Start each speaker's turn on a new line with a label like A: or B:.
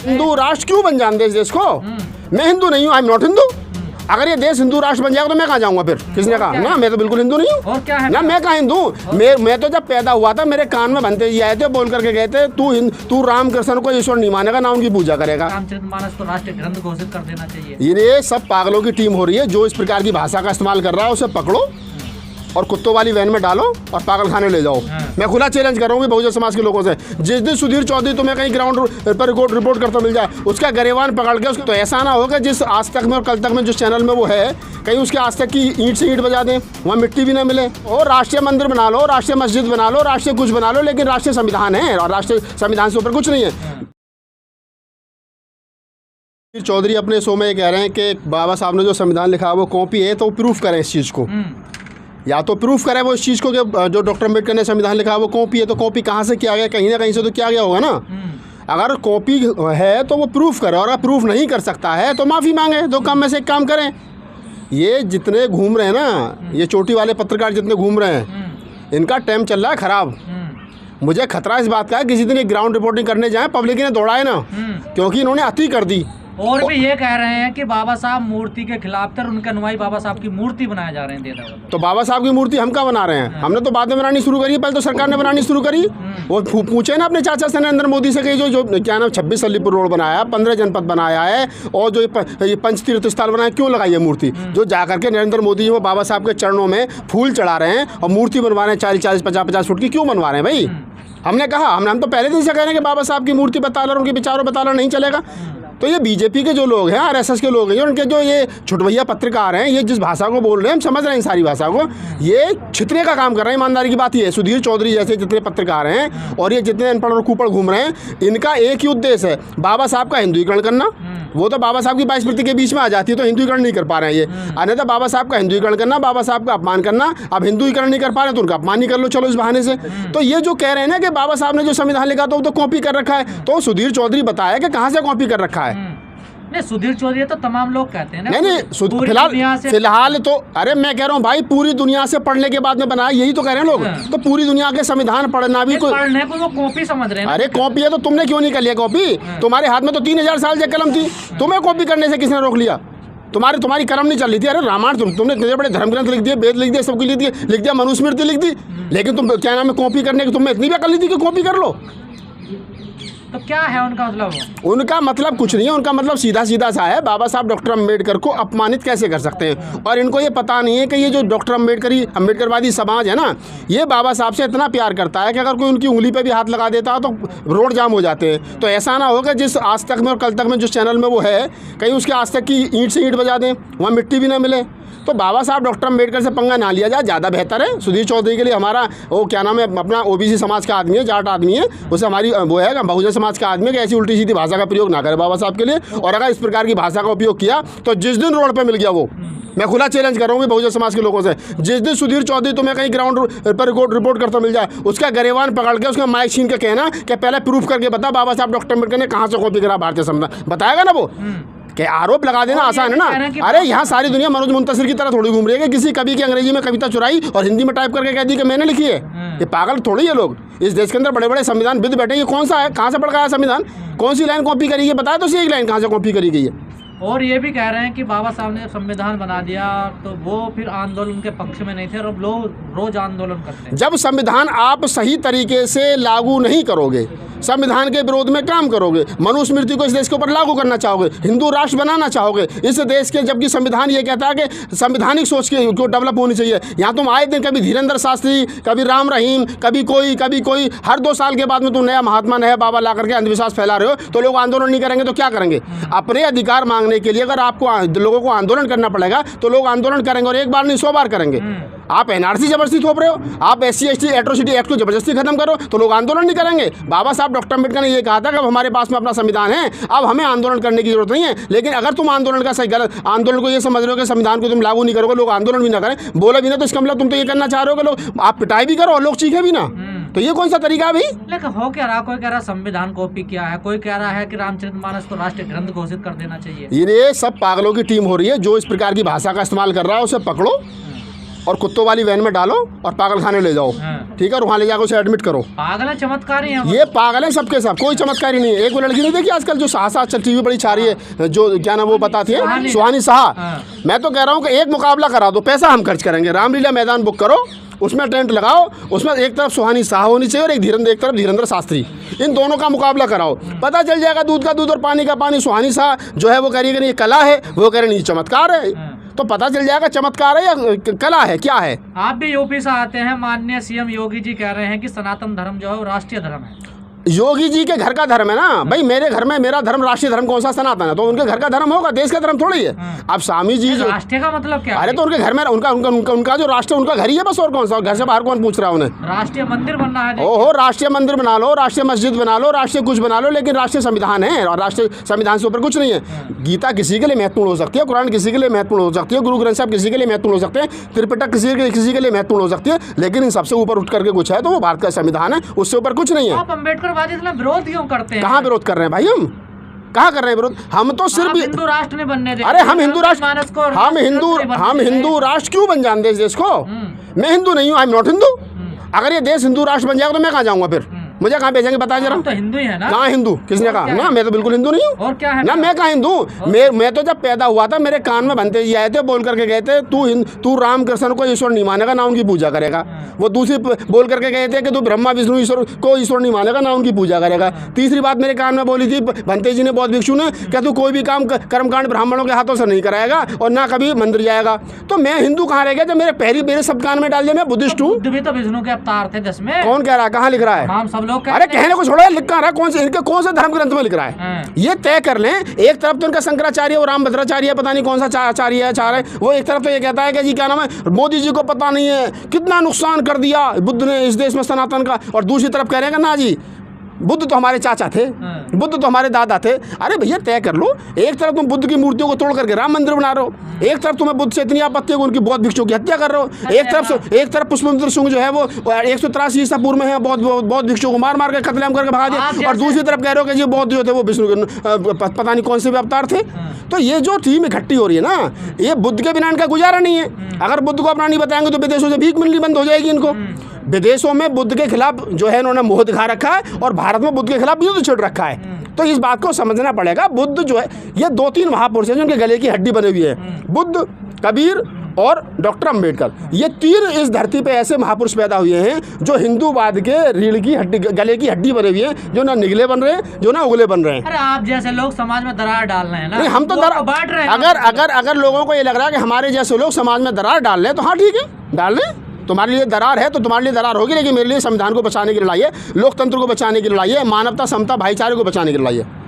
A: हिंदू राष्ट्र क्यों बन जाते इस देश को? मैं हिंदू नहीं हूँ, आई एम नॉट हिंदू। अगर ये देश हिंदू राष्ट्र बन जाएगा तो मैं कहाँ जाऊंगा फिर? किसने कहा? ना, मैं तो बिल्कुल हिंदू नहीं हूँ।
B: और क्या है
A: ना, मैं कहाँ हिंदू? मैं तो जब पैदा हुआ था मेरे कान में बनते ही आए थे, बोल करके गए थे तू राम कृष्ण को ईश्वर नहीं मानेगा, ना उनकी पूजा करेगा।
B: रामचरितमानस को राष्ट्रीय ग्रंथ घोषित कर देना चाहिए।
A: ये सब पागलों की टीम हो रही है। जो इस प्रकार की भाषा का इस्तेमाल कर रहा है उसे पकड़ो और कुत्तों वाली वैन में डालो और पागल खाने ले जाओ। मैं खुला चैलेंज कर रहा हूँ बहुजन समाज के लोगों से, जिस दिन सुधीर चौधरी तुम्हें कहीं ग्राउंड पर रिपोर्ट करता मिल जाए, उसका गरेवान पकड़ के उसको, तो ऐसा ना होगा जिस आज तक में और कल तक में जिस चैनल में वो है, कहीं उसके आज तक की ईंट से ईंट बजा दें, वहाँ मिट्टी भी ना मिले। और राष्ट्रीय मंदिर बना लो, राष्ट्रीय मस्जिद बना लो, राष्ट्रीय कुछ बना लो, लेकिन राष्ट्रीय संविधान है और राष्ट्रीय संविधान से ऊपर कुछ नहीं है। चौधरी अपने शो में कह रहे हैं कि बाबा साहब ने जो संविधान लिखा वो कॉपी है, तो प्रूफ करें इस चीज़ को। या तो प्रूफ करे वो इस चीज़ को कि जो डॉक्टर अम्बेडकर ने संविधान लिखा वो कॉपी है, तो कॉपी कहाँ से किया गया? कहीं ना कहीं से तो किया गया होगा ना। अगर कॉपी है तो वो प्रूफ करे, और अगर प्रूफ नहीं कर सकता है तो माफ़ी मांगे। दो काम में से एक काम करें। ये जितने घूम रहे हैं ना, ये चोटी वाले पत्रकार जितने घूम रहे हैं, इनका टाइम चल रहा है ख़राब। मुझे खतरा इस बात का है किसी दिन एक ग्राउंड रिपोर्टिंग करने जाए, पब्लिक ने दौड़ाए ना, क्योंकि इन्होंने अति कर दी।
B: और भी ये कह रहे हैं कि बाबा साहब मूर्ति के खिलाफ थे, उनके अनुयायी बाबा साहब की मूर्ति बनाया जा रहे हैं।
A: तो बाबा साहब की मूर्ति हम कहाँ बना रहे हैं? हमने तो बाद में बनानी शुरू करी, पहले तो सरकार ने बनानी शुरू करी। वो पूछे ना अपने चाचा से नरेंद्र मोदी से कि जो क्या नाम 26 अलीपुर रोड बनाया, 15 जनपद बनाया है, और जो ये पंचतीर्थ स्थल बनाया, क्यों लगाई है मूर्ति? जो जा करके नरेंद्र मोदी वो बाबा साहब के चरणों में फूल चढ़ा रहे हैं और मूर्ति बनवा रहे हैं 40-40, 50-50 फुट की, क्यों बनवा रहे हैं भाई? हमने कहा, हम तो पहले दिन से कह रहे हैं कि बाबा साहब की मूर्ति बता लो, उनके विचारों बता लो, नहीं चलेगा। तो ये बीजेपी के जो लोग हैं, आरएसएस के लोग हैं, उनके जो ये छुटभैया पत्रकार हैं, ये जिस भाषा को बोल रहे हैं, हम समझ रहे हैं इन सारी भाषा को, ये छितरे का काम कर रहे हैं। ईमानदारी की बात ये है, सुधीर चौधरी जैसे जितने पत्रकार हैं और ये जितने अनपढ़ और कुपड़ घूम रहे हैं, इनका एक ही उद्देश्य है, बाबा साहब का हिंदुईकरण करना। वो तो बाबा साहब की 22 स्मृति के बीच में आ जाती है तो हिंदुईकरण नहीं कर पा रहे हैं ये। अन्यथा बाबा साहब का हिंदुईकरण करना, बाबा साहब का अपमान करना। अब हिंदुईकरण नहीं कर पा रहे तो उनका अपमान ही कर लो, चलो इस बहाने से। तो ये जो कह रहे हैं ना कि बाबा साहब ने जो संविधान लिखा तो वो तो कॉपी कर रखा है, तो सुधीर चौधरी बताया कि कहाँ से कॉपी कर रखा है।
B: नहीं, सुधीर चौधरी तो तमाम लोग कहते हैं ना।
A: नहीं, फिलहाल तो अरे मैं कह रहा हूँ भाई, पूरी दुनिया से पढ़ने के बाद में बनाया, यही तो कह रहे हैं लोग। तो पूरी दुनिया के संविधान पढ़ना भी कोई
B: पढ़ने को वो कॉपी समझ रहे हैं।
A: अरे कॉपी है तो तुमने क्यों नहीं कर लिया कॉपी? तुम्हारे हाथ में तो 3000 साल से कलम थी, तुम्हें कॉपी करने से किसने रोक लिया? तुम्हारी कलम नहीं चल रही थी। अरे रामायण तुमने इतने बड़े धर्म ग्रंथ लिख दिए, वेद लिख दिए, सबकी लिख दिया, मनुस्मृति लिख दी, लेकिन तुम क्या नाम है कॉपी करने की तुम्हें इतनी भी अकल नहीं थी कि कॉपी कर लो।
B: तो क्या है उनका मतलब?
A: उनका मतलब कुछ नहीं है। उनका मतलब सीधा सीधा सा है, बाबा साहब डॉक्टर अम्बेडकर को अपमानित कैसे कर सकते हैं। और इनको ये पता नहीं है कि ये जो डॉक्टर अम्बेडकरवादी समाज है ना, ये बाबा साहब से इतना प्यार करता है कि अगर कोई उनकी उंगली पे भी हाथ लगा देता तो रोड जाम हो जाते हैं। तो ऐसा ना हो कि जिस आज तक में और कल तक में जिस चैनल में वो है, कहीं उसके आज तक की ईंट से ईंट बजा दें, वहाँ मिट्टी भी ना मिले। तो बाबा साहब डॉक्टर अम्बेडकर से पंगा ना लिया जाए, ज़्यादा बेहतर है। सुधीर चौधरी के लिए हमारा वो क्या नाम है, अपना ओबीसी समाज का आदमी है, जाट आदमी है, उसे हमारी वो है बहुजन समाज का आदमी है कि ऐसी उल्टी सीधी भाषा का प्रयोग ना करे बाबा साहब के लिए। और अगर इस प्रकार की भाषा का उपयोग किया तो जिस दिन रोड पे मिल गया वो, मैं खुला चैलेंज कर रहा हूँ बहुजन समाज के लोगों से, जिस दिन सुधीर चौधरी तुम्हें कहीं ग्राउंड पर रिपोर्ट करता मिल जाए, उसका गरेवान पकड़ के उसका माइक छीन के कहना कि पहले प्रूफ करके बता बाबा साहब डॉक्टर अम्बेडकर ने कहाँ से कॉपी करा भारतीय संविधान, बताएगा ना वो? कि आरोप लगा देना आसान है ना। अरे यहाँ सारी दुनिया मनोज मुंतशिर की तरह थोड़ी घूम रही है कि किसी कवि की अंग्रेजी में कविता चुराई और हिंदी में टाइप करके कह दी कि मैंने लिखी है। ये पागल थोड़ी है लोग। इस देश के अंदर बड़े बड़े संविधान विद बैठे, ये कौन सा है, कहाँ से पढ़ गया संविधान, कौन सी लाइन कॉपी करी है, बताया तो सही एक लाइन कहाँ से कॉपी करी गई है।
B: और ये भी कह रहे हैं कि बाबा साहब ने संविधान बना दिया तो वो फिर आंदोलन के पक्ष में नहीं थे और अब लोग रोज आंदोलन करते हैं।
A: जब संविधान आप सही तरीके से लागू नहीं करोगे, संविधान के विरोध में काम करोगे, मनुस्मृति को इस देश के ऊपर लागू करना चाहोगे, हिंदू राष्ट्र बनाना चाहोगे इस देश के, जबकि संविधान ये कहता है कि संवैधानिक सोच को डेवलप होनी चाहिए। यहाँ तुम आए दिन कभी धीरेन्द्र शास्त्री, कभी राम रहीम, कभी कोई, हर 2 साल के बाद में तुम नया महात्मा नया बाबा ला करके अंधविश्वास फैला रहे हो। तो लोग आंदोलन नहीं करेंगे तो क्या करेंगे? अपने अधिकार मांगने के लिए अगर आपको लोगों को आंदोलन करना पड़ेगा तो लोग आंदोलन करेंगे, और एक बार नहीं 100 बार करेंगे। आप एनआरसी जबरदस्ती थोप रहे हो, आप SC ST एट्रोसिटी एक्ट को जबरदस्ती खत्म करो तो लोग आंदोलन नहीं करेंगे। बाबा साहब डॉक्टर अम्बेडकर ने ये कहा था कि अब हमारे पास में अपना संविधान है, अब हमें आंदोलन करने की जरूरत नहीं है। लेकिन अगर तुम आंदोलन का सही गलत आंदोलन को ये समझ रहे हो कि संविधान को तुम लागू नहीं करोगे, लोग आंदोलन भी ना करें, बोले भी ना, तो इसका मतलब तुम तो ये करना चाह रहे हो कि लोग आप पिटाई भी करो और लोग चीखे भी ना। तो ये कौन सा तरीका है भाई?
B: लेकिन हो क्या रहा, कोई कह रहा संविधान कॉपी किया है, कोई कह रहा है कि रामचरितमानस को राष्ट्रीय ग्रंथ घोषित कर देना चाहिए।
A: ये सब पागलों की टीम हो रही है। जो इस प्रकार की भाषा का इस्तेमाल कर रहा है उसे पकड़ो और कुत्तों वाली वैन में डालो और पागल खाने ले जाओ, ठीक है, और वहाँ ले जाकर उसे एडमिट करो।
B: पागल है, चमत्कारी है
A: ये पागल है सबके सब, कोई चमत्कारी नहीं है। एक वो लड़की नहीं देखी आजकल जो साहसा टीवी बड़ी छा रही है, जो क्या नाम वो बताती है, सुहानी शाह। मैं तो कह रहा हूँ कि एक मुकाबला करा दो, पैसा हम खर्च करेंगे, रामलीला मैदान बुक करो, उसमें टेंट लगाओ, उसमें एक तरफ सुहानी शाह होनी चाहिए और एक तरफ धीरेन्द्र शास्त्री, इन दोनों का मुकाबला कराओ, पता चल जाएगा दूध का दूध और पानी का पानी। सुहानी शाह जो है वो कह रही है कि ये कला है, वो कह रहे नहीं चमत्कार है, तो पता चल जाएगा चमत्कार है या कला है, क्या है।
B: आप भी यूपी से आते हैं, माननीय सीएम योगी जी कह रहे हैं कि सनातन धर्म जो है वो राष्ट्रीय धर्म है।
A: योगी जी के घर का धर्म है ना भाई, मेरे घर में मेरा धर्म राष्ट्रीय धर्म कौन सा सनातन है, तो उनके घर का धर्म होगा, देश का धर्म थोड़ी है। अब स्वामी जी जो
B: राष्ट्रीय का मतलब क्या है?
A: अरे तो उनके घर में उनका जो राष्ट्र उनका घर ही है बस, और कौन सा, घर से बाहर कौन पूछ रहा है उन्हें।
B: राष्ट्रीय मंदिर बनना है,
A: ओहो, राष्ट्रीय मंदिर बना लो, राष्ट्रीय मस्जिद बना लो, राष्ट्रीय कुछ बना लो, लेकिन राष्ट्रीय संविधान है और राष्ट्रीय संविधान से ऊपर कुछ नहीं है। गीता किसी के लिए महत्वपूर्ण हो सकती है, कुरान किसी के लिए महत्वपूर्ण हो सकती है, गुरु ग्रंथ साहब किसी के लिए महत्वपूर्ण हो सकते हैं, त्रिपिटक किसी के लिए महत्वपूर्ण हो सकती है, लेकिन इन सबसे ऊपर उठ करके कुछ है तो वो भारत का संविधान है, उससे ऊपर कुछ नहीं है।
B: आप अम्बेडकरवादी इतना विरोध क्यों करते हैं?
A: कहाँ विरोध कर रहे हैं भाई, हम कहाँ कर रहे हैं विरोध? हम तो सिर्फ
B: हिंदू राष्ट्र नहीं बनने देते।
A: अरे हम हिंदू राष्ट्र, हम हिंदू राष्ट्र क्यों बन जाते इस देश को? मैं हिंदू नहीं हूँ, आई एम नॉट हिंदू। अगर ये देश हिंदू राष्ट्र बन जाएगा तो मैं कहाँ जाऊँगा फिर? मुझे कहाँ भेजेंगे बता जरा।
B: तो हिंदू ही है ना?
A: कहाँ हिंदू? किसने कहा? ना, मैं तो बिल्कुल हिंदू नहीं हूँ।
B: और क्या है
A: ना, मैं कहाँ हिंदू? मैं तो जब पैदा हुआ था मेरे कान में बनते जी आए थे, बोल करके गए थे तू राम कृष्ण को ईश्वर नहीं मानेगा, ना उनकी पूजा करेगा। वो दूसरी बोल करके गए थे कि तू ब्रह्मा विष्णु ईश्वर को ईश्वर नहीं मानेगा, ना उनकी पूजा करेगा। तीसरी बात मेरे कान में बोली थी भंते जी ने, बौद्ध भिक्षु ने, क्या तू कोई भी काम कर्मकांड ब्राह्मणों के हाथों से नहीं कराएगा और ना कभी मंदिर जाएगा। तो मैं हिंदू कहाँ रह गया जब मेरे सब कान में डाल दिया मैं बुद्धिस्ट हूँ।
B: बुद्ध भी तो विष्णु के अवतार थे 10 में।
A: कौन कह रहा है? कहाँ लिख रहा है?
B: हम सब लोग
A: अरे कहने को छोड़ो, लिख कहाँ रहा है? कौन से इनके कौन से धर्म ग्रंथ में लिख रहा है? ये तय कर लें। एक तरफ तो इनका शंकराचार्य और रामभद्राचार्य है, पता नहीं कौन सा आचार्य है, आचार्य वो एक तरफ तो ये कहता है कि जी क्या नाम है, मोदी जी को पता नहीं है कितना नुकसान कर दिया बुद्ध ने इस देश में सनातन का, और दूसरी तरफ कह रहे हैं कि ना जी बुद्ध तो हमारे चाचा थे, बुद्ध तो हमारे दादा थे। अरे भैया तय कर लो, एक तरफ तुम बुद्ध की मूर्तियों को तोड़ करके राम मंदिर बना रहे हो, एक तरफ तुम्हें बुद्ध से इतनी आपत्ति है कि उनकी बौद्ध भिक्षुओं की हत्या कर रहे हो, एक तरफ पुष्पमित्र सिंह जो है वो 183 ईसा पूर्व में है, बौद्ध भिक्षुओं को मार के कत्लेआम करके भगा दिया, और दूसरी तरफ कह रहे हो कि जी बौद्ध जो थे वो विष्णु के पता नहीं कौन से भी अवतार थे। तो ये जो टीम इकट्ठी हो रही है ना, ये बुद्ध के बिना इनका गुजारा नहीं है। अगर बुद्ध को अपना नहीं बताएंगे तो विदेशों से भीख मिलनी बंद हो जाएगी इनको। विदेशों में बुद्ध के खिलाफ जो है इन्होंने मोह दिखा रखा है और भारत में बुद्ध के खिलाफ युद्ध छिड़ रखा है। तो इस बात को समझना पड़ेगा। बुद्ध जो है, ये 2-3 महापुरुष हैं जिनके गले की हड्डी बनी हुई है, बुद्ध, कबीर और डॉक्टर अम्बेडकर। ये 3 इस धरती पे ऐसे महापुरुष पैदा हुए हैं जो हिंदूवाद के रीढ़ की हड्डी, गले की हड्डी बने हुई है, जो ना निगले बन रहे हैं, जो ना उगले बन रहे हैं।
B: अरे आप जैसे लोग समाज में दरार डाल रहे हैं ना।
A: नहीं, हम तो
B: बांट रहे हैं।
A: अगर लोगों को ये लग रहा है कि हमारे जैसे लोग समाज में दरार डाल रहे हैं तो हाँ ठीक है, डाल लें। तुम्हारे लिए दरार है तो तुम्हारे लिए दरार होगी, लेकिन मेरे लिए संविधान को बचाने के लिए लड़ाई है, लोकतंत्र को बचाने के लिए लड़ाई है, मानवता, समता, भाईचारे को बचाने के लिए लड़ाई है।